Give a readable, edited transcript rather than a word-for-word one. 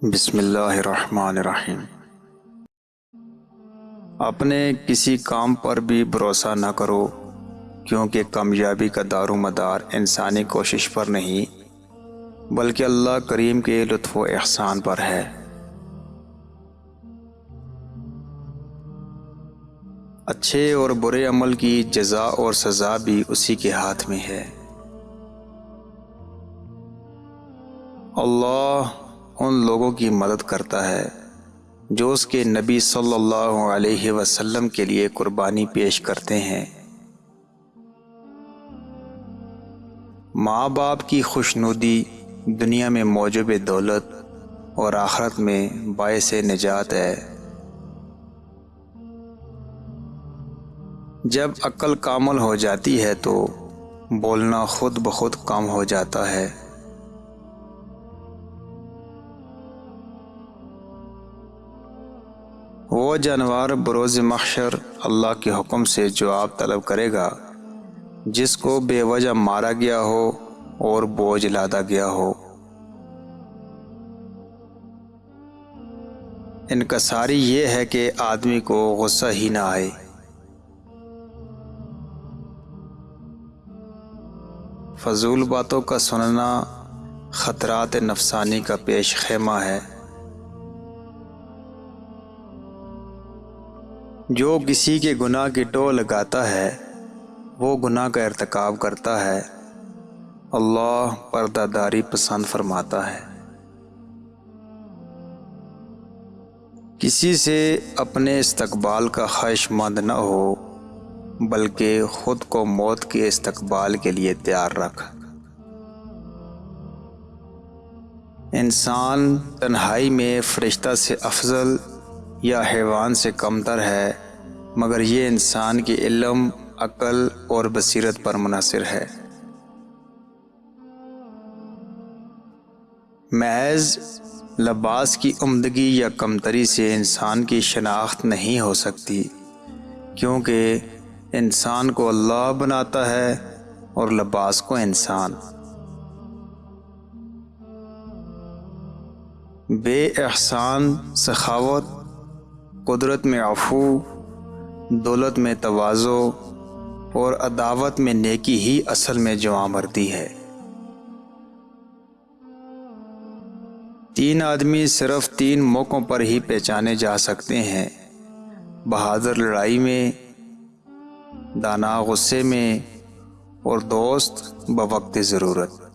بسم اللہ الرحمن الرحیم۔ اپنے کسی کام پر بھی بھروسہ نہ کرو، کیونکہ کامیابی کا دار و مدار انسانی کوشش پر نہیں بلکہ اللہ کریم کے لطف و احسان پر ہے۔ اچھے اور برے عمل کی جزا اور سزا بھی اسی کے ہاتھ میں ہے۔ اللہ ان لوگوں کی مدد کرتا ہے جو اس کے نبی صلی اللہ علیہ وسلم کے لیے قربانی پیش کرتے ہیں۔ ماں باپ کی خوشنودی دنیا میں موجب دولت اور آخرت میں باعث نجات ہے۔ جب عقل کامل ہو جاتی ہے تو بولنا خود بخود کم ہو جاتا ہے۔ وہ جانور بروز محشر اللہ کے حکم سے جواب طلب کرے گا جس کو بے وجہ مارا گیا ہو اور بوجھ لادا گیا ہو۔ انکساری یہ ہے کہ آدمی کو غصہ ہی نہ آئے۔ فضول باتوں کا سننا خطرات نفسانی کا پیش خیمہ ہے۔ جو کسی کے گناہ کی ٹو لگاتا ہے وہ گناہ کا ارتکاب کرتا ہے۔ اللہ پردہ داری پسند فرماتا ہے۔ کسی سے اپنے استقبال کا خواہش مند نہ ہو بلکہ خود کو موت کے استقبال کے لیے تیار رکھ۔ انسان تنہائی میں فرشتہ سے افضل یا حیوان سے کمتر ہے، مگر یہ انسان کے علم، عقل اور بصیرت پر منحصر ہے۔ محض لباس کی عمدگی یا کمتری سے انسان کی شناخت نہیں ہو سکتی، کیونکہ انسان کو اللہ بناتا ہے اور لباس کو انسان۔ بے احسان سخاوت، قدرت میں عفو، دولت میں تواضع اور عداوت میں نیکی ہی اصل میں جواں مردی ہے۔ تین آدمی صرف تین موقعوں پر ہی پہچانے جا سکتے ہیں: بہادر لڑائی میں، دانا غصے میں، اور دوست بوقت ضرورت۔